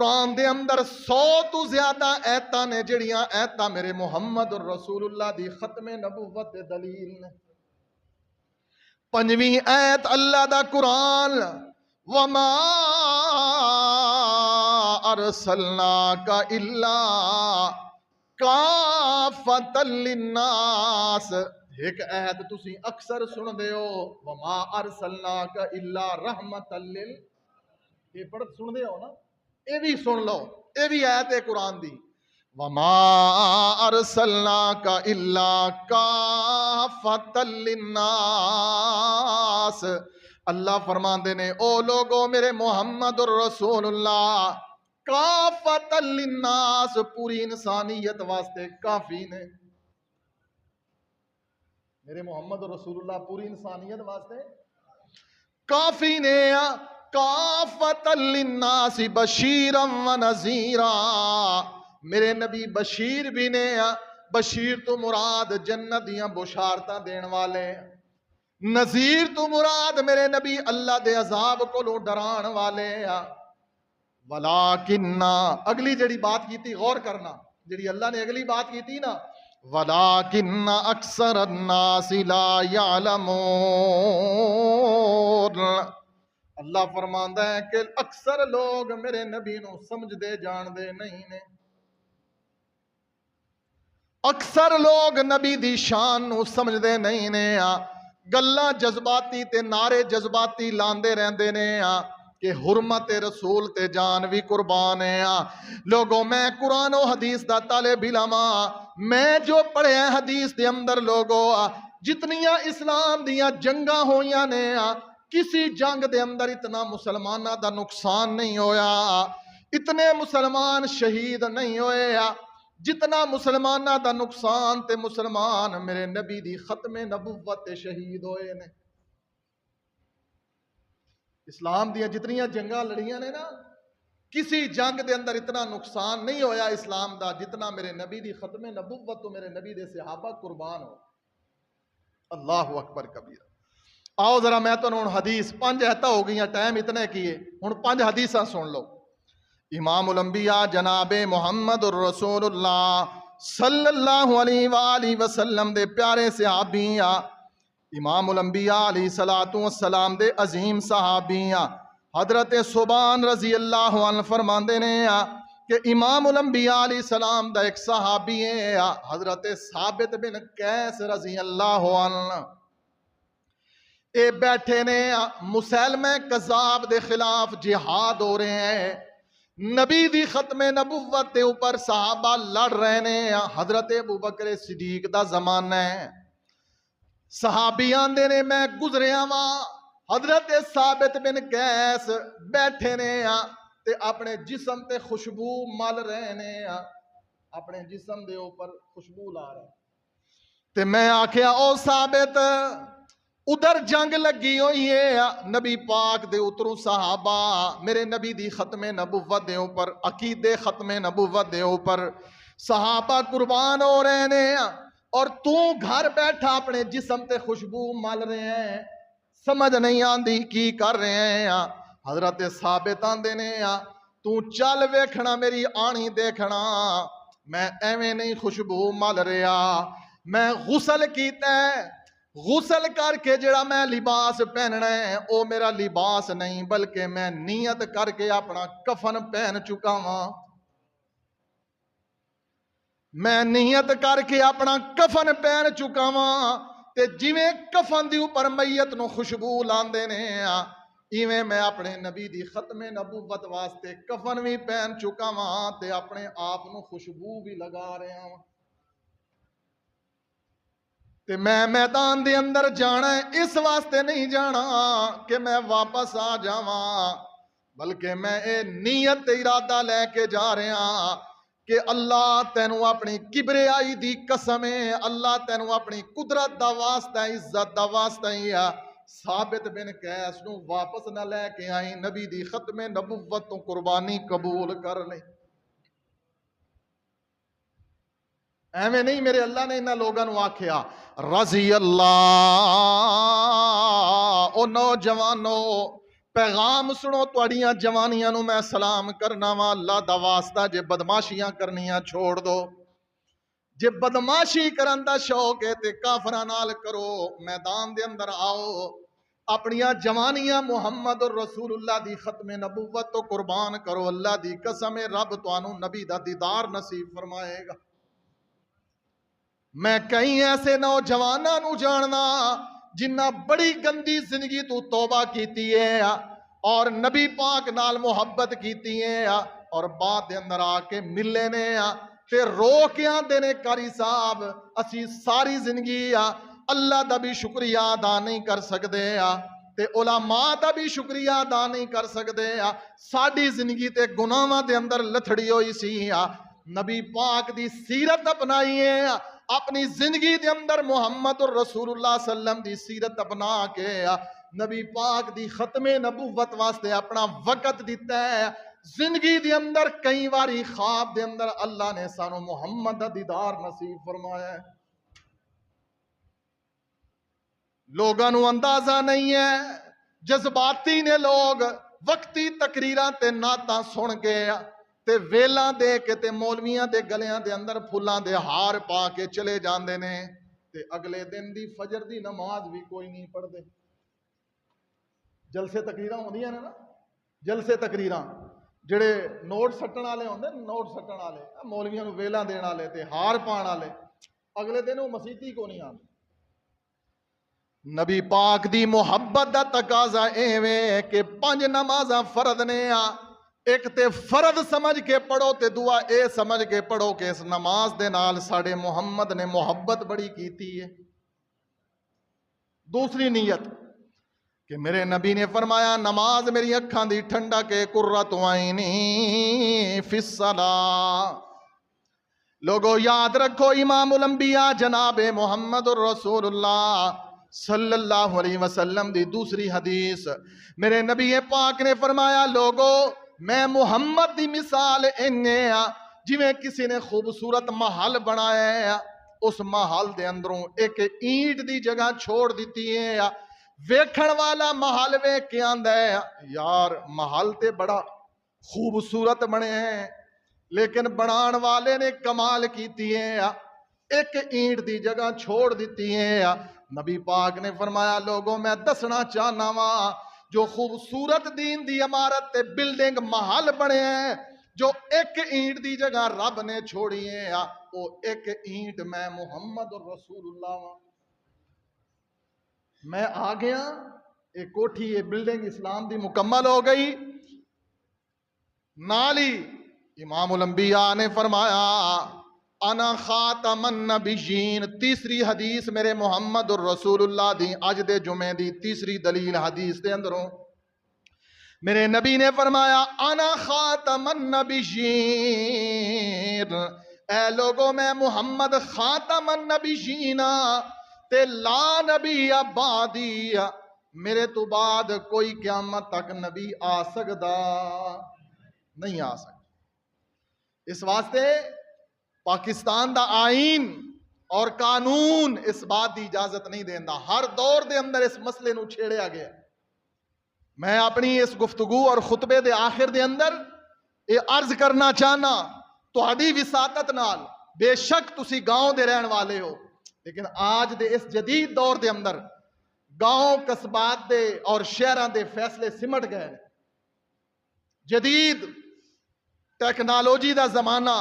قرآن دے اندر 100 تو زیادہ ایتاں نے جڑیاں ایتاں میرے محمد رسول اللہ دی ختم نبوت دے دلیل نے. 5ویں ایت اللہ دا قرآن وما ارسلناک الا کافۃ للناس. ایک ایت تسی اکثر سن دے ہو وما ارسلناک الا رحمۃ لل، یہ پڑھ سن دے ہو نا، اے بھی سن لو، اے بھی آیت ہے قرآن دی. وما ارسلناک الا کافۃ للناس. اللہ فرماندے نے او لوگو میرے محمد الرسول اللہ کافۃ للناس پوری انسانیت واسطے کافی نے. میرے محمد رسول اللہ پوری انسانیت واسطے کافی نے. کافۃ للناس بشیرا و نذیرا. میرے نبی بشیر بھی نے. بشیر تو مراد جنت دیاں بشارتاں دین والے. نذیر تو مراد میرے نبی اللہ دے عذاب کو ڈران والے. ولیکن اگلی جڑی بات کیتی غور کرنا، جڑی اللہ نے اگلی بات کیتی نا ولیکن اکثر الناس لا یعلمون. اللہ فرماندا ہے کہ اکثر لوگ میرے نبی نو سمجھ دے جان دے نہیں نے. اکثر لوگ نبی دی شان نو سمجھ دے نہیں نے. گلاں جذباتی تے نعرے جذباتی لاندے رہندے نے کہ حرمت رسول تے جان بھی قربان ہے. لوگوں میں قرآن و حدیث دا طالب علم، میں جو پڑھے حدیث دے اندر لوگوں جتنیاں اسلام دیاں جنگاں ہویاں نے کسی جنگ دے اندر اتنا مسلمانہ دا نقصان نہیں ہویا، اتنے مسلمان شہید نہیں ہوئے جتنا مسلمانہ دا نقصان تے مسلمان میرے نبی دی ختم نبوت تے شہید ہوئے نے. اسلام دیاں جتنیاں جنگاں لڑیاں نے نا کسی جنگ دے اندر اتنا نقصان نہیں ہویا اسلام دا جتنا میرے نبی دی ختم نبوت تو میرے نبی دے صحابہ قربان ہو. اللہ اکبر کبیرہ. آؤ ذرا میں تو ہوں حدیث 5 ایتاں ہو گئی، ٹائم اتنے کیے، ہوں 5 حدیثاں سن لو. امام الانبیاء جناب محمد الرسول اللہ صلی اللہ علیہ وآلہ وسلم دے پیارے صحابی امام الانبیاء علیہ السلام دے عظیم صحابی حضرت صبان رضی اللہ عنہ فرماندے نے کہ امام الانبیاء علیہ السلام دا ایک صحابی ہے حضرت ثابت بن قیس رضی اللہ عنہ. اے بیٹھے نے مسلمہ کذاب دے خلاف جہاد ہو رہے ہیں، نبی دی ختم نبوت دے اوپر صحابہ لڑ رہے ہیں. حضرت ابوبکر صدیق دا زمانہ ہے. صحابی آندے نے میں گزریا واں، حضرت ثابت بن قیس بیٹھے نے تے اپنے جسم تے خوشبو مل رہے نے، اپنے جسم دے اوپر خوشبو لا رہے. تے میں آکھیا او ثابت ادھر جنگ لگی ہوئی ہے، نبی پاک دے اتروں صحابہ میرے نبی دی ختم نبوت دے اوپر عقیدے ختم نبوت دے اوپر صحابہ قربان ہو رہے ہیں اور تو گھر بیٹھا اپنے جسم تے خوشبو مل رہے ہیں، سمجھ نہیں آندی کی کر رہے ہیں. حضرت ثابت آندے نے تو چل ویکھنا میری آنی دیکھنا، میں ایویں نہیں خوشبو مل رہا، میں غسل کیتا ہے، غسل کر کے جڑا میں لباس پہننا ہے او میرا لباس نہیں بلکہ میں نیت کر کے اپنا کفن پہن چکا ہاں. میں نیت کر کے اپنا کفن پہن چکا ہاں تے جویں کفن دی اوپر میت نو خوشبو لاندے نے ایویں میں اپنے نبی دی ختم نبوت واسطے کفن بھی پہن چکا ہاں تے اپنے آپ نو خوشبو بھی لگا رہا ہاں. تے میں میدان دے اندر جانا ہے اس واسطے نہیں جانا کہ میں واپس آ جاواں، بلکہ میں اے نیت ارادہ لے کے جا رہا کہ اللہ تینوں اپنی کبریائی دی قسم ہے، اللہ تینوں اپنی قدرت دا واسطہ عزت دا واسطہ ہی ثابت بن قیس نو واپس نہ لے کے آئی، نبی دی ختم نبوت تو قربانی قبول کر لیں. ایویں نہیں میرے اللہ نے انہاں لوگاں نو آکھیا رضی اللہ او نوجوانو پیغام سنو تواڈیاں جوانیاں نو میں سلام کرنا وا، اللہ دا واسطہ جے بدماشیاں کرنیاں چھوڑ دو، جے بدماشی کرن دا شوق ہے تے کافراں نال کرو، میدان دے اندر آؤ، اپنیاں جوانیاں محمد رسول اللہ دی ختم نبوت تو قربان کرو، اللہ دی قسم ہے رب تانوں نبی دا دیدار نصیب فرمائے گا۔ میں کئی ایسے نوجواناں نو جاننا جنہ بڑی گندی زندگی تو توبہ کیتی ہے اور نبی پاک نال محبت کیتی ہے اور بعد دے اندر آ کے ملے نے تے رو کے آندے نے قاری صاحب اسی ساری زندگی اللہ دا بھی شکریہ ادا نہیں کر سکدے تے علماء دا بھی شکریہ ادا نہیں کر سکدے، ساڈی زندگی تے گناہاں دے اندر لتھڑی ہوئی سی، نبی پاک دی سیرت اپنائیے، اپنی زندگی دے اندر محمد الرسول اللہ صلی اللہ علیہ وسلم دی سیرت اپنا کے نبی پاک دی ختم نبوت واسطے اپنا وقت دیتا ہے۔ زندگی دے اندر کئی واری خواب دے اندر اللہ نے سانو محمد دا دیدار نصیب فرمایا ہے۔ لوگاں نو اندازہ نہیں ہے، جذباتی نے لوگ وقتی تقریراں تے نعتاں سن کے تے ویلاں دے کے تے مولویاں دے گلیاں دے اندر پھلاں دے ہار پا کے چلے جاندے نے تے اگلے دن دی فجر دی نماز بھی کوئی نہیں پڑھدے۔ جلسے تقریراں ہوندیاں نے نا، جلسے تقریراں جڑے نوٹ سٹن والے ہوندے، نوٹ سٹن والے مولویاں نو ویلاں دین والے تے ہار پان والے، اگلے دن وہ مسیتی کو نہیں آندے۔ نبی پاک دی محبت دا تقاضا ایویں کہ 5 نمازاں فرض نے ایک تے فرض سمجھ کے پڑھو تے دعا اے سمجھ کے پڑھو کہ اس نماز دے نال ساڑے محمد نے محبت بڑی کیتی ہے۔ دوسری نیت کہ میرے نبی نے فرمایا نماز میری اکھاں دی ٹھنڈا کے قرۃ عینی فی الصلاۃ۔ لوگو یاد رکھو امام الانبیاء جناب محمد الرسول اللہ صلی اللہ علیہ وسلم دی دوسری حدیث میرے نبی پاک نے فرمایا لوگو میں محمد دی مثال انہیں جویں کسی نے خوبصورت محل بنایا ہے، اس محل دے اندروں ایک اینٹ دی جگہ چھوڑ دیتی ہے، ویکھن والا محل ویکھ کے آندا ہے یار محل تے بڑا خوبصورت بنے ہیں لیکن بنان والے نے کمال کیتی ہے، ایک اینٹ دی جگہ چھوڑ دیتی ہے۔ نبی پاک نے فرمایا لوگوں میں دسنا چاہنا وا جو خوبصورت دین دی عمارت تے بلڈنگ محل بنے ہیں، جو ایک اینٹ دی جگہ رب نے چھوڑی ہے وہ ایک اینٹ میں محمد رسول اللہ وا۔ میں آ گیا، ایک کوٹھی یہ بلڈنگ اسلام دی مکمل ہو گئی، نالی امام الانبیاء نے فرمایا انا خاتم النبیین، تیسری حدیث میرے محمد الرسول اللہ دی اج دے جمعے دی تیسری دلیل حدیث دے اندروں میرے نبی نے فرمایا انا خاتم النبیین، اے لوگوں میں محمد خاتم النبیین تے لا نبی بعدی، میرے تو بعد کوئی قیامت تک نبی آ سکدا نہیں آ سکتا۔ اس واسطے پاکستان دا آئین اور قانون اس بات دی اجازت نہیں دیندا، ہر دور دے اندر اس مسئلے نو چھیڑیا گیا۔ میں اپنی اس گفتگو اور خطبے دے آخر دے اندر یہ عرض کرنا چاہنا تہاڈی وساطت نال، بے شک تسی گاؤں دے رہن والے ہو لیکن آج دے اس جدید دور دے اندر گاؤں قصبات دے اور شہراں دے فیصلے سمٹ گئے، جدید ٹیکنالوجی دا زمانہ،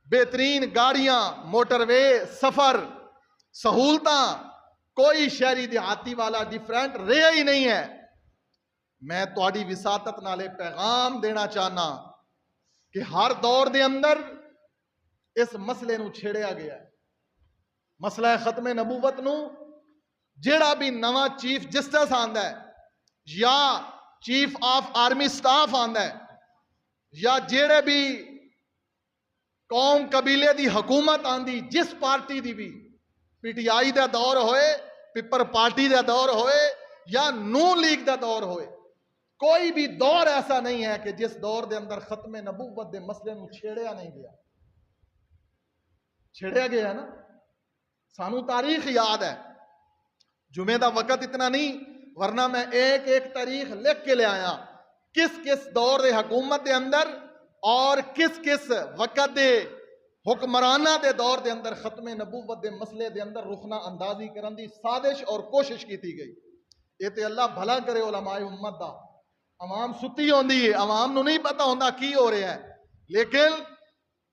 بہترین گاڑیاں، موٹر وے، سفر، سہولتاں، کوئی شہری دیہاتی والا ڈیفرنٹ رہا ہی نہیں ہے۔ میں تہاڈی وساطت نالے پیغام دینا چاہنا کہ ہر دور دے اندر اس مسئلے نو چھیڑیا گیا ہے، مسئلہ ختم نبوت نو جیڑا بھی نواں چیف جسٹس آندا ہے یا چیف آف آرمی سٹاف آندا ہے یا جیڑے بھی قوم قبیلے دی حکومت آندی جس پارٹی دی بھی، پی ٹی آئی دا دور ہوئے، پیپر پارٹی دا دور ہوئے یا نون لیگ دا دور ہوئے، کوئی بھی دور ایسا نہیں ہے کہ جس دور دے اندر ختم نبوت دے مسئلے نو چھیڑیا نہیں گیا۔ چھیڑیا گیا نا، سانو تاریخ یاد ہے، جمعے دا وقت اتنا نہیں، ورنہ میں ایک ایک تاریخ لکھ کے لے آیا کس کس دور دے حکومت دے اندر اور کس کس وقت دے حکمرانہ دے دور دے اندر ختم نبوت دے مسئلے دے اندر رخنا اندازی کرن دی سازش اور کوشش کی گئی. یہ تے اللہ بھلا کرے علماء امت دا. عوام ستی ہوندی ہے, عوام نو نہیں پتہ ہوندا کی ہو رہا ہے, لیکن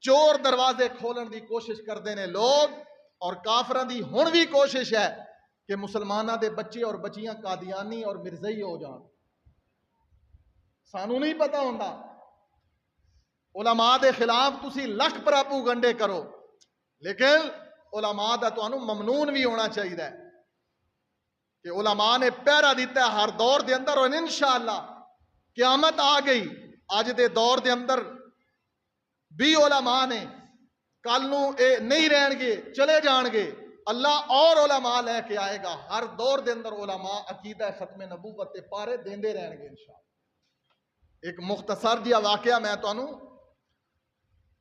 چور دروازے کھولن دی کوشش کردے نے لوگ, اور کافراں دی ہن بھی کوشش ہے کہ مسلماناں دے بچے اور بچیاں قادیانی اور مرزائی ہو جان. سانو نہیں پتہ ہوندا. علماء دے خلاف تسی لکھ پراپوگنڈے کرو, لیکن علماء دا تانوں ممنون بھی ہونا چاہیے کہ علماء نے پہرا دیتا ہے ہر دور دے اندر, اور انشاءاللہ قیامت آ گئی اج دے دور دے اندر بھی علماء نے, کل نو اے نہیں رہن گے, چلے جان گے, اللہ اور علماء لے کے آئے گا. ہر دور دے اندر علماء عقیدہ ختم نبوت تے پارے دیندے رہن گے انشاءاللہ. ایک مختصر جہا واقعہ میں تانوں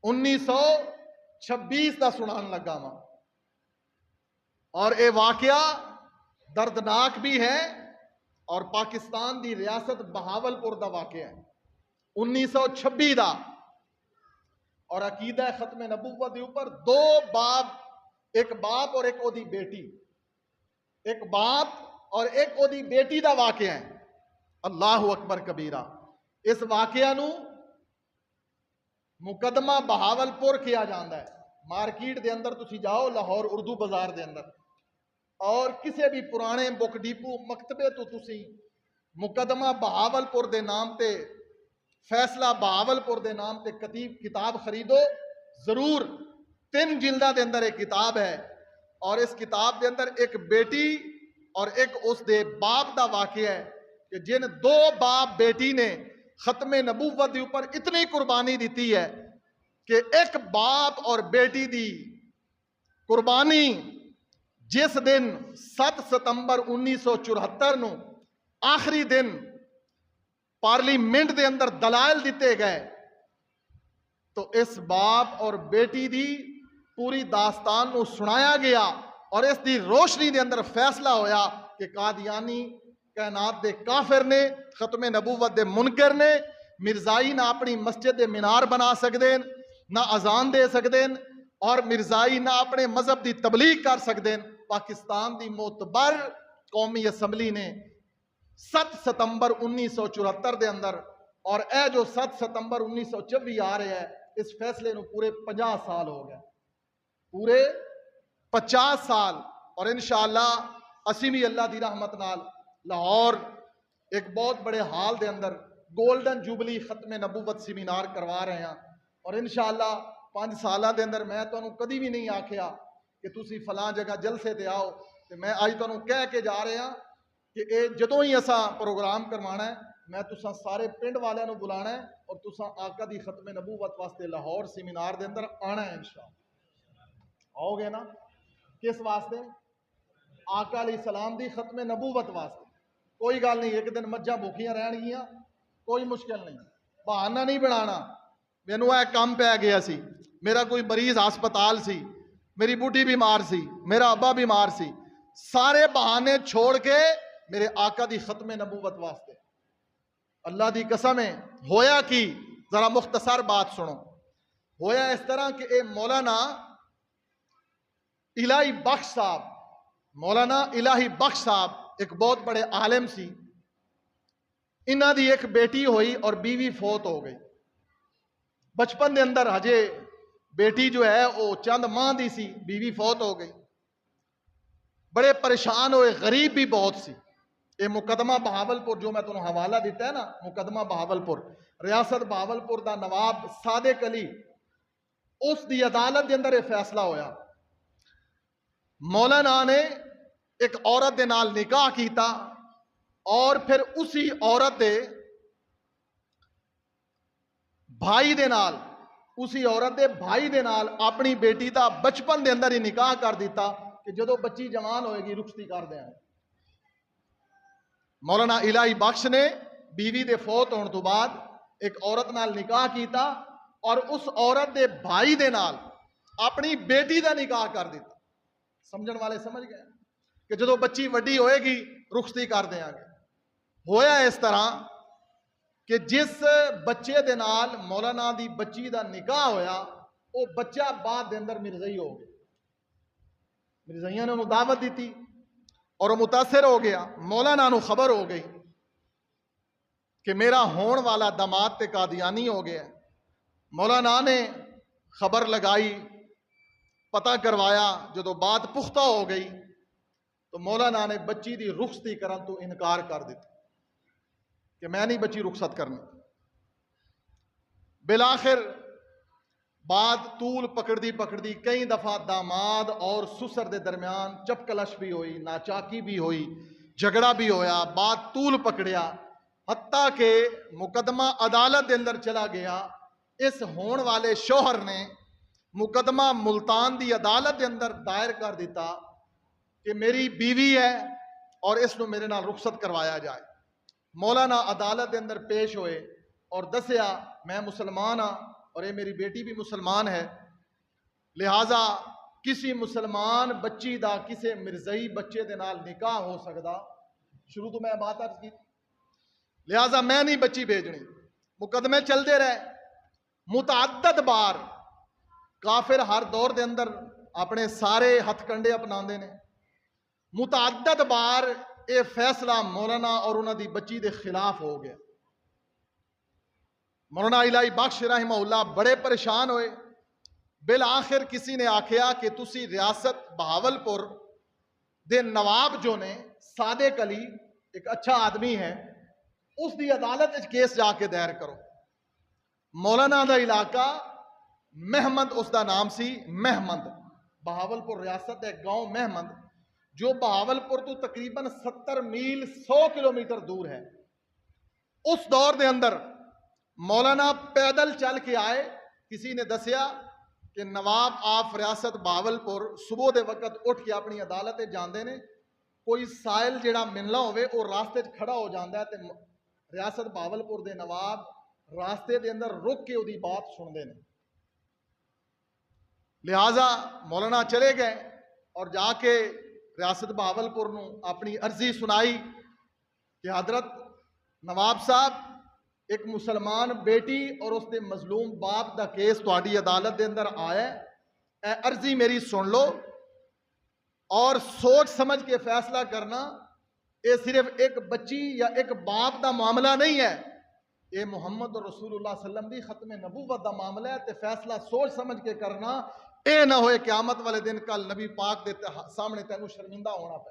1926 دا سنان لگا وا, اور اے واقعہ دردناک بھی ہے اور پاکستان دی ریاست بہاولپور دا واقعہ ہے 1926 دا. اور عقیدہ ختم نبوت دے اوپر دو باپ, ایک باپ اور ایک او دی بیٹی, ایک باپ اور ایک او دی بیٹی دا واقعہ ہے. اللہ اکبر کبیرہ. اس واقعہ نو مقدمہ بہاولپور کیا جاندا ہے. مارکیٹ دے اندر تسی جاؤ, لاہور اردو بازار دے اندر, اور کسی بھی پرانے بک ڈیپو مکتبے تو تسی مقدمہ بہاولپور دے نام تے, فیصلہ بہاولپور دے نام تے کتاب خریدو ضرور. 3 جلداں دے اندر ایک کتاب ہے, اور اس کتاب دے اندر ایک بیٹی اور ایک اس دے باپ دا واقعہ ہے کہ جن 2 باپ بیٹی نے ختم نبوت دے اوپر اتنی قربانی دیتی ہے کہ ایک باپ اور بیٹی دی قربانی جس دن 7 ستمبر 1974 نو آخری دن پارلیمنٹ دے اندر دلائل دیتے گئے, تو اس باپ اور بیٹی دی پوری داستان نو سنایا گیا, اور اس دی روشنی دے اندر فیصلہ ہویا کہ قادیانی کائنات دے کافر نے, ختم نبوت دے منکر نے. مرزائی نہ اپنی مسجد دے مینار بنا سکدے, نہ اذان دے سکدے, اور مرزائی نہ اپنے مذہب دی تبلیغ کر سکدے. پاکستان دی معتبر قومی اسمبلی نے 7 ستمبر 1974 دے اندر, اور اے جو 7 ستمبر 1924 آ رہے ہے, اس فیصلے نو پورے 50 سال ہو گئے, پورے 50 سال. اور انشاءاللہ اسی بھی اللہ دی رحمت نال لاہور ایک بہت بڑے حال دے اندر گولڈن جوبلی ختم نبوت سیمینار کروا رہے ہیں, اور انشاءاللہ 5 سالہ دے اندر میں تانوں کدی بھی نہیں آکھیا کہ تسی فلاں جگہ جلسے تے آؤ, تے میں آج تانوں کہہ کے جا رہے ہیں کہ اے جدوں ہی اساں پروگرام کروانا ہے, میں تساں سارے پنڈ والے نو بلانا ہے, اور تساں آقا دی ختم نبوت واسطے لاہور سیمینار دے اندر آنا ہے انشاءاللہ. آؤ گے نا؟ کس واسطے؟ آقا علیہ السلام دی ختم نبوت واسطے. کوئی گل نہیں, ایک دن مجھاں بھوکیاں رہن گیاں, کوئی مشکل نہیں, بہانہ نہیں بنانا. مینوں اے کام پہ گیا سی, میرا کوئی مریض ہسپتال سی, میری بوٹی بیمار سی, میرا ابا بیمار سی, سارے بہانے چھوڑ کے میرے آقا دی ختم نبوت واسطے. اللہ دی قسم ہے. ہویا کی ذرا مختصر بات سنو. ہویا اس طرح کہ اے مولانا الہی بخش صاحب, مولانا الہی بخش صاحب ایک بہت بڑے عالم سی. انہاں دی ایک بیٹی ہوئی اور بیوی فوت ہو گئی. بچپن دے اندر ہجے بیٹی جو ہے وہ چند ماہ دی سی, بیوی فوت ہو گئی. بڑے پریشان ہوئے, غریب بھی بہت سی. یہ مقدمہ بہاولپور جو میں تمہیں حوالہ دیتا ہے نا, مقدمہ بہاولپور, ریاست بہاولپور دا نواب صادق علی, اس دی عدالت دے اندر یہ فیصلہ ہویا. مولانا نے ایک عورت دے نال نکاح کیتا, اور پھر اسی عورت دے بھائی دے نال, اسی عورت دے بھائی دے نال اپنی بیٹی دا بچپن دے اندر ہی نکاح کر دیتا کہ جدو بچی جوان ہوئے گی رخصتی کر دیں. مولانا الہی بخش نے بیوی دے فوت ہونے تو بعد ایک عورت نال نکاح کیتا, اور اس عورت دے بھائی دے نال اپنی بیٹی دا نکاح کر دیتا. سمجھن والے سمجھ گئے کہ جدو بچی وڈی ہوئے گی رخصتی کر دیں گے. ہویا اس طرح کہ جس بچے دے نال مولانا دی بچی دا نکاح ہویا وہ بچہ بعد دے اندر مرزائی ہو گیا. مرزائیاں نے انہوں دعوت دیتی اور وہ متاثر ہو گیا. مولانا نو خبر ہو گئی کہ میرا ہون والا داماد تے قادیانی ہو گیا. مولانا نے خبر لگائی, پتہ کروایا. جدو بات پختہ ہو گئی تو مولانا نے بچی دی رخصتی کرن تو انکار کر دیتا کہ میں نہیں بچی رخصت کرنی. بالآخر بات طول پکڑ دی کئی دفعہ داماد اور سسر دے درمیان چپکلش بھی ہوئی, ناچاکی بھی ہوئی, جھگڑا بھی ہویا, بات طول پکڑیا, حتیٰ کہ مقدمہ عدالت دے اندر چلا گیا. اس ہون والے شوہر نے مقدمہ ملتان دی عدالت دے اندر دائر کر دیتا کہ میری بیوی ہے اور اس نو میرے نال رخصت کروایا جائے. مولانا عدالت دے اندر پیش ہوئے اور دسیا میں مسلمان ہاں اور یہ میری بیٹی بھی مسلمان ہے, لہٰذا کسی مسلمان بچی دا کسی مرزائی بچے دے نال نکاح ہو سکتا. شروع تو میں بات عرض کی, لہٰذا میں نہیں بچی بھیجنی. مقدمے چلتے رہے متعدد بار. کافر ہر دور دے اندر اپنے سارے ہتھ کنڈے اپناندے نے. متعدد بار یہ فیصلہ مولانا اور انہوں دی بچی دے خلاف ہو گیا. مولانا الہی بخش رحمہ اللہ بڑے پریشان ہوئے. بالآخر کسی نے آکھیا کہ تسی ریاست بہاولپور دے نواب جو نے صادق علی, ایک اچھا آدمی ہے, اس دی عدالت وچ کیس جا کے دائر کرو. مولانا دا علاقہ مہمند اس دا نام سی, مہمند بہاولپور ریاست ہے, گاؤں مہمند جو بہاولپور تو تقریباً 70 میل 100 کلومیٹر دور ہے. اس دور دے اندر مولانا پیدل چل کے آئے. کسی نے دسیا کہ نواب آف ریاست بہاولپور صبح دے وقت اٹھ کے اپنی عدالت جاندے نے, کوئی سائل جیڑا ملنا ہوئے وہ راستے کھڑا ہو جاندہ ہے تے ریاست بہاولپور دے نواب راستے دے اندر رک کے دی بات سن دے نے. لہٰذا مولانا چلے گئے اور جا کے ریاست بہاولپور نو اپنی عرضی سنائی کہ حضرت نواب صاحب ایک مسلمان بیٹی اور اس دے مظلوم باپ دا کیس تہاڈی عدالت دے اندر آیا ہے, اے عرضی میری سن لو اور سوچ سمجھ کے فیصلہ کرنا. یہ صرف ایک بچی یا ایک باپ دا معاملہ نہیں ہے, یہ محمد رسول اللہ صلی اللہ علیہ وسلم دی ختم نبوت دا معاملہ ہے. تے فیصلہ سوچ سمجھ کے کرنا, اے نہ ہوئے قیامت والے دن کل نبی پاک دے سامنے تینوں شرمندہ ہونا پے.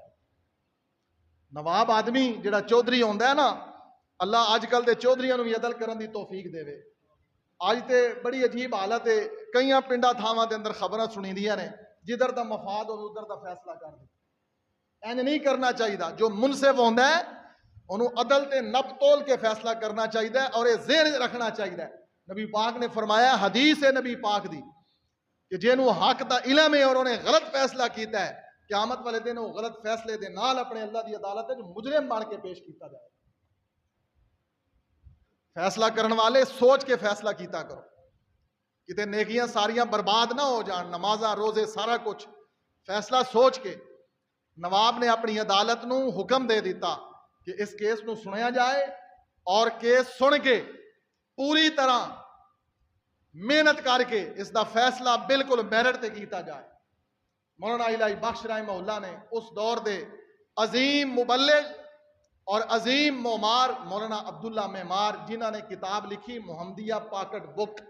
نواب آدمی جڑا چودھری ہوندا ہے نا, اللہ آج کل دے چودھریاں نو بھی عدل کرن دی توفیق دے وے. آج تے بڑی عجیب حالت ہے, کئیاں پنڈا تھاواں دے اندر خبراں سنیندیاں نے, جدھر دا مفاد ہو ادھر دا فیصلہ کر دے. اینج نہیں کرنا چاہیے. جو منصف ہوندا ہے انہوں عدل تے نب تول کے فیصلہ کرنا چاہیے اور یہ ذہن رکھنا چاہیے. نبی پاک نے فرمایا, حدیث ہے نبی پاک دی, کہ جنہوں حق دا علم ہے اور انہیں غلط فیصلہ کیتا ہے, قیامت والے دن وہ غلط فیصلے دے نال اپنے اللہ دی عدالت ہے جو مجرم بن کے پیش کیتا جائے. فیصلہ کرن والے سوچ کے فیصلہ کیتا کرو, کتے نیکیاں ساریاں برباد نہ ہو جان, نمازاں روزے سارا کچھ فیصلہ سوچ کے. نواب نے اپنی عدالت نو حکم دے دیتا کہ اس کیس نو سنیا جائے اور کیس سن کے پوری طرح محنت کر کے اس دا فیصلہ بالکل میرٹ تے کیتا جائے. مولانا الہی بخش رحمہ اللہ نے اس دور دے عظیم مبلغ اور عظیم معمار مولانا عبداللہ معمار, جنہاں نے کتاب لکھی محمدیہ پاکٹ بک.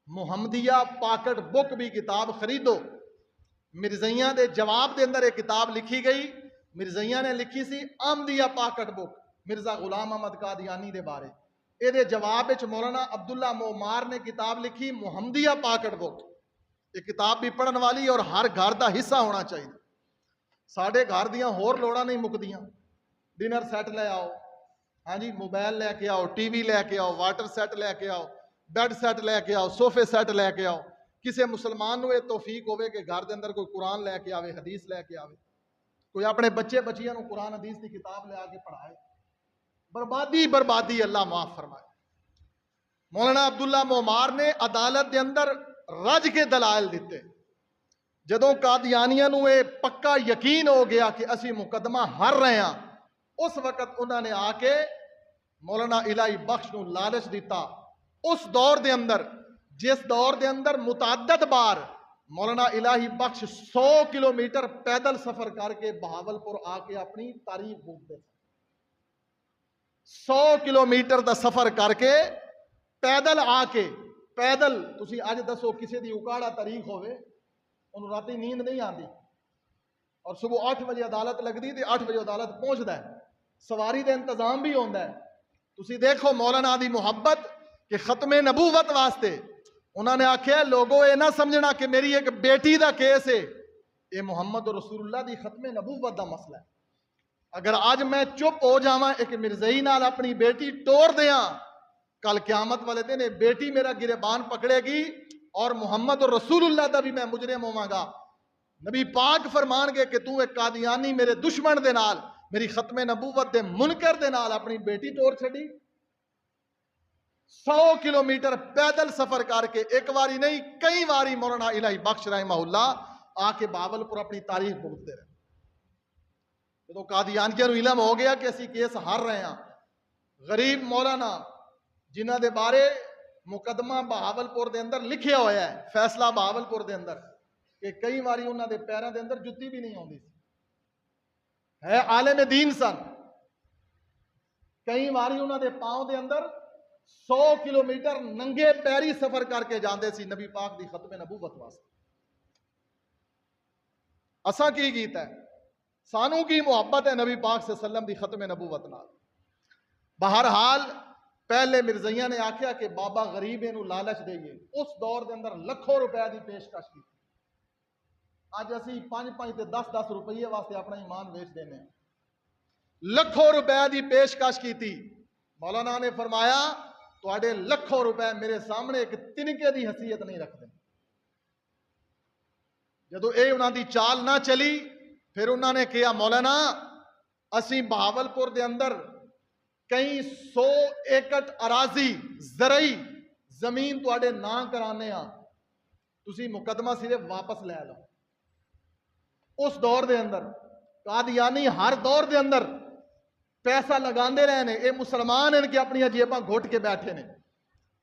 محمدیہ پاکٹ بک بھی کتاب خریدو. مرزائیاں دے جواب دے اندر ایک کتاب لکھی گئی, مرزائیاں نے لکھی سی احمدیہ پاکٹ بک, مرزا غلام احمد قادیانی دے بارے. اے دے جواب وچ مولانا عبداللہ معمار نے کتاب لکھی محمدیہ پاکٹ بک. یہ کتاب بھی پڑھن والی اور ہر گھر دا حصہ ہونا چاہیے. ساڈے گھر دیاں ہور لوڑاں نہیں مکدیاں. ڈنر سیٹ لے آؤ, ہاں جی موبائل لے کے آؤ, ٹی وی لے کے آؤ, واٹر سیٹ لے کے آؤ, بیڈ سیٹ لے کے آؤ, صوفے سیٹ لے کے آؤ. کسی مسلمان نو یہ توفیق ہوئے کہ گھر دے اندر کوئی قرآن لے کے آوے, حدیث لے کے آوے, کوئی اپنے بچے بچیاں نو قرآن حدیث کی کتاب لے آ کے پڑھائے. بربادی بربادی, اللہ معاف فرمائے. مولانا عبداللہ معمار نے عدالت دے اندر رج کے دلائل دیتے. جدوں قادیانیاں نو یہ پکا یقین ہو گیا کہ اسی مقدمہ ہار رہے ہیں, اس وقت انہوں نے آ کے مولانا الہی بخش نو لالچ دیتا. اس دور دے اندر جس دور دے اندر متعدد بار مولانا الہی بخش 100 کلومیٹر پیدل سفر کر کے بہاولپور آ کے اپنی تاریخ بھونتے تھے. 100 کلومیٹر دا سفر کر کے پیدل آ کے پیدل تسی اج دسو کسی دی اکاڑا تاریخ ہوئے انہوں راتی نیند نہیں آتی اور صبح 8 بجے عدالت لگتی تے 8 بجے عدالت پہنچتا ہے. سواری دے انتظام بھی ہوتا ہے. تسی دیکھو مولانا دی محبت کہ ختم نبوت واسطے انہوں نے آکھیا لوگوں یہ نہ سمجھنا کہ میری ایک بیٹی دا کیس ہے, یہ محمد رسول اللہ دی ختم نبوت دا مسئلہ ہے. اگر آج میں چپ ہو جاواں ایک مرزائی نال اپنی بیٹی ٹور دیاں, کل قیامت والے دن بیٹی میرا گریبان پکڑے گی اور محمد رسول اللہ دا بھی میں مجرم ہوواں گا. نبی پاک فرمان گے کہ تو ایک قادیانی میرے دشمن دے نال میری ختم نبوت دے منکر دے نال اپنی بیٹی ٹور چھڑی. 100 کلومیٹر پیدل سفر کر کے ایک واری نہیں کئی واری مولانا الہی بخش رحمہ اللہ آ کے بہاولپور اپنی تاریخ بھگتتے رہے. تو قادیانیاں نو علم ہو گیا کہ اسی کیس ہار رہے ہیں. غریب مولانا جنہ دے بارے مقدمہ بہاولپور دے اندر لکھیا ہوا ہے, فیصلہ بہاولپور دے اندر, کہ کئی واری انہاں دے پیراں دے اندر جتی بھی نہیں ہوندی ہے, عالم دین سن. کئی واری انہاں دے پاؤں دے اندر 100 کلومیٹر ننگے پیری سفر کر کے جاندے سی نبی پاک دی ختم نبوت واسطے. اساں کی کیتا ہے, سانو کی محبت ہے نبی پاک صلی اللہ علیہ وسلم دی ختم نبوت نال. بہرحال پہلے مرزائیاں نے آکھیا کہ بابا غریب انہوں لالچ دئیے. اس دور دے اندر لکھوں روپے دی پیشکش کی. اج اسی 5 تے 10 روپیے واسطے اپنا ایمان ویچ دینے ہیں. لکھوں روپے دی پیشکش کی تھی. مولانا نے فرمایا تواڈے لکھوں روپے میرے سامنے ایک تنکے دی حیثیت نہیں رکھتے. جدو اے انہاں دی چال نہ چلی پھر انہوں نے کہا مولانا اسی بہاولپور دے اندر کئی 100 ایکڑ اراضی زرعی زمین تواڈے نہ کرانے ہاں, تسی مقدمہ صرف واپس لے لو. اس دور دے اندر قادیانی ہر دور دے اندر پیسہ لگاندے رہے نے. اے مسلمان ہیں کہ اپنی جیباں گھوٹ کے بیٹھے نے,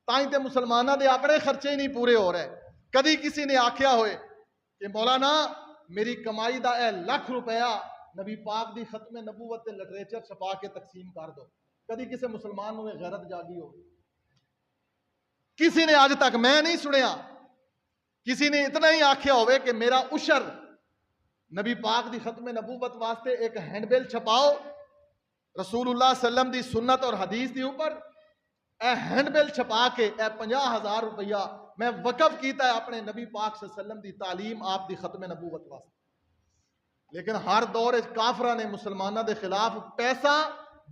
تائیں تے مسلمانہ دے اپنے خرچے ہی نہیں پورے ہو رہے. کدی کسی نے آکھیا ہوئے کہ مولانا میری کمائی دا اے لاکھ روپیہ نبی پاک دی ختم نبوت تے لٹریچر چھپا کے تقسیم کر دو. کدی کسی مسلمان نے غیرت جاگی ہو؟ کسی نے آج تک میں نہیں سنیا. کسی نے اتنا ہی آکھیا ہوئے کہ میرا عشر نبی پاک دی ختم نبوت واسطے ایک ہینڈ بل چھپاؤ رسول اللہ صلی اللہ علیہ وسلم دی سنت اور حدیث دی اوپر, اے ہینڈ بل چھپا کے اے 50,000 روپیہ میں وقف کیتا ہے اپنے نبی پاک صلی اللہ علیہ وسلم دی تعلیم آپ دی ختم نبوت واسطے. لیکن ہر دور کافرہ نے مسلمانہ دے خلاف پیسہ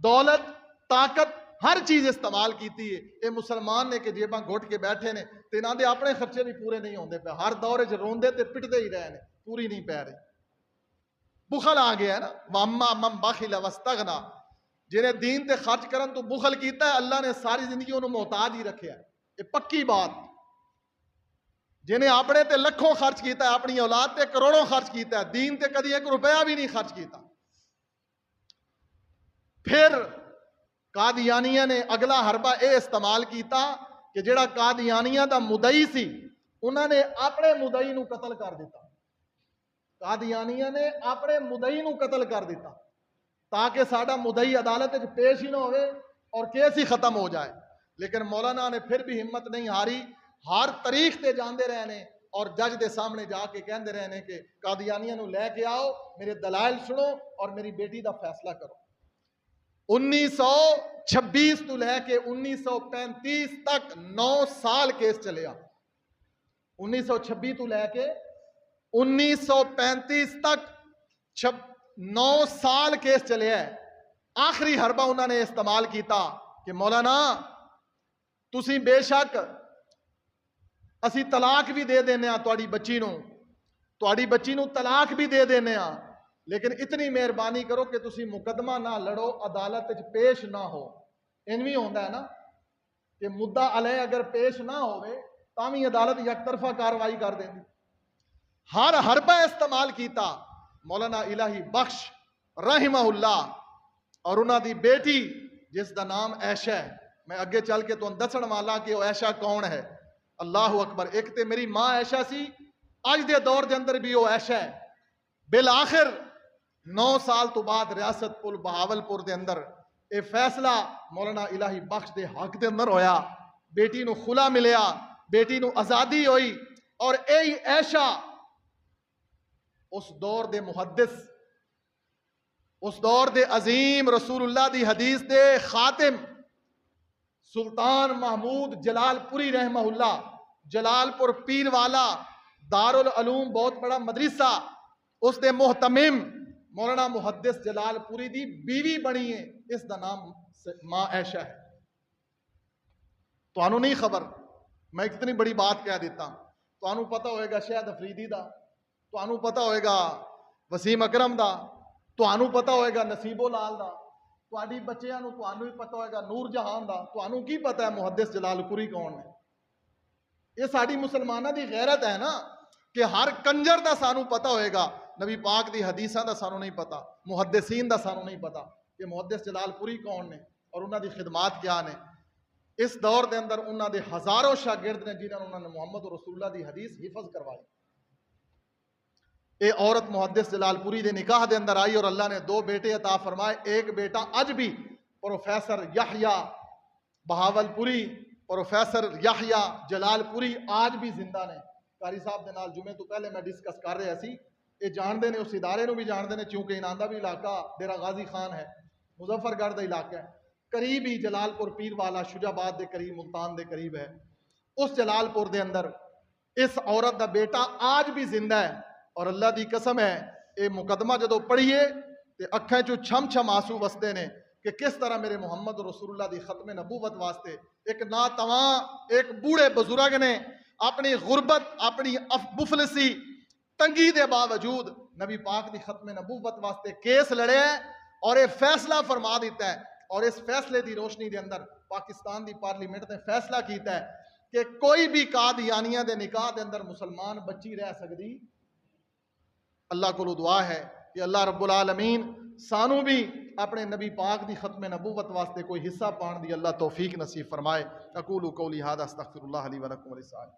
دولت طاقت ہر چیز استعمال کیتی ہے. اے مسلمان نے کہ جیباں گھٹ کے بیٹھے نے تے انہاں دے اپنے خرچے بھی پورے نہیں ہوندے پے. ہر دور روندے تے پٹدے ہی رہے نے, پوری نہیں پے رہے. بخل آ گیا ہے نا, واما من بخل واستغنا, جنہیں دین تے خرچ کرن تو بخل کیتا ہے اللہ نے ساری زندگی انہوں محتاج ہی رکھیا ہے. یہ پکی بات. جنہیں اپنے تے لکھوں خرچ کیتا ہے, اپنی اولاد تے کروڑوں خرچ کیتا ہے, دین تے کدی 1 روپیہ بھی نہیں خرچ کیتا. پھر قادیانیہ نے اگلا حربہ اے استعمال کیتا کہ جڑا قادیانیہ دا مدعی سی انہوں نے اپنے مدعی نو قتل کر دیتا. قادیانیہ نے اپنے مدعی نو قتل کر دیتا تاکہ ساڈا مدعی عدالت وچ پیش ہی نہ ہوئے اور کیس ہی ختم ہو جائے. لیکن مولانا نے پھر بھی ہمت نہیں ہاری, ہر تاریخ تے جاندے رہے نے اور جج دے سامنے جا کے کہندے رہے نے کہ قادیانیہ نو لے کے آؤ, میرے دلائل سنو اور میری بیٹی دا فیصلہ کرو. 1926 تو لے کے 1935 تک 9 سال کیس چلیا. 1926 تو لے کے 1935 تک 9 سال کیس چلے ہے. آخری حربہ انہوں نے استعمال کیتا کہ مولانا تسی بے شک اسی طلاق بھی دے دینے ہاں تواڈی بچی نو طلاق بھی دے دینے ہاں, لیکن اتنی مہربانی کرو کہ تسی مقدمہ نہ لڑو, عدالت وچ پیش نہ ہو. انوی ہوندا ہے نا کہ مدعا علیہ اگر پیش نہ ہوئے تاں وی عدالت یک طرفہ کاروائی کر دیندی. ہر حربہ استعمال کیتا مولانا الہی بخش رحمہ اللہ اور انہاں دی بیٹی جس دا نام عائشہ ہے. میں اگے چل کے تو دسن والا کہ وہ عائشہ کون ہے. اللہ اکبر. ایک تے میری ماں عائشہ سی, اج دے دور دے اندر بھی وہ عائشہ ہے. بالآخر 9 سال تو بعد ریاست پل بہاولپور دے اندر اے فیصلہ مولانا الہی بخش دے حق دے اندر ہویا, بیٹی نو خلا ملیا, بیٹی نو آزادی ہوئی. اور اے عائشہ اس دور دے محدث, اس دور دے عظیم رسول اللہ دی حدیث دے خاتم سلطان محمود جلال پوری رحمہ اللہ, جلال پور پیر والا دارالعلوم بہت بڑا مدرسہ, اس دے محتمم مولانا محدث جلال پوری دی بیوی بنی ہے. اس دا نام ماں عائشہ ہے. تو انہوں نہیں خبر, میں کتنی بڑی بات کہہ دیتا ہوں. تو انہوں پتہ ہوئے گا شاہد افریدی دا, تو انہوں پتہ ہوئے گا وسیم اکرم دا, تو انہوں پتہ ہوئے گا نصیب لال دا, تو آڈی بچیاں نو تو انہوں ہی پتہ ہوئے گا نور جہان دا, تو انہوں کی پتہ ہے محدث جلال پوری کون ہے. یہ ساڑی مسلمانہ دی غیرت ہے نا کہ ہر کنجر دا سانو پتہ ہوئے گا, نبی پاک دی حدیثاں دا سانو نہیں پتہ, محدثین دا سانو نہیں پتہ کہ محدث جلال پوری کون نے اور انہاں دی خدمات کیا نے. اس دور دے اندر انہاں دے ہزاروں شاگرد نے جنہاں نے محمد رسول اللہ دی حدیث حفظ کروائی. اے عورت محدث جلال پوری دے نکاح دے اندر آئی اور اللہ نے 2 بیٹے عطا فرمائے. ایک بیٹا اج بھی پروفیسر یحییٰ بہاول پوری, پروفیسر یحییٰ جلال پوری آج بھی زندہ نے. قاری صاحب دے نال جمعے تو پہلے میں ڈسکس کر رہا سی, یہ جاندے نے, اس ادارے نو بھی جاندے نے, چونکہ انہاں دا بھی علاقہ ڈیرہ غازی خان ہے, مظفر گڑھ دا علاقہ ہے, قریب ہی جلال پور پیر والا شجاع آباد دے قریب, ملتان دے قریب ہے. اس جلال پور دے اندر اس عورت دا بیٹا آج بھی زندہ ہے. اور اللہ دی قسم ہے اے مقدمہ جدو پڑھیے تے اکھیں چو چھم چھم آنسو وستے نے کہ کس طرح میرے محمد رسول اللہ دی ختم نبوت واسطے ایک ناتواں, ایک بوڑھے بزرگ نے اپنی غربت, اپنی مفلسی, تنگی دے باوجود نبی پاک دی ختم نبوت واسطے کیس لڑے ہیں اور یہ فیصلہ فرما دیتا ہے. اور اس فیصلے دی روشنی دے اندر پاکستان دی پارلیمنٹ نے فیصلہ کیتا ہے کہ کوئی بھی قادیانیہ دے نکاح دے اندر مسلمان بچی رہ سکتی. اللہ کو دعا ہے کہ اللہ رب العالمین سانو بھی اپنے نبی پاک دی ختم نبوت واسطے کوئی حصہ پان دی اللہ توفیق نصیب فرمائے. اقول قولی ھذا استغفر اللہ لی ولکم ولسائر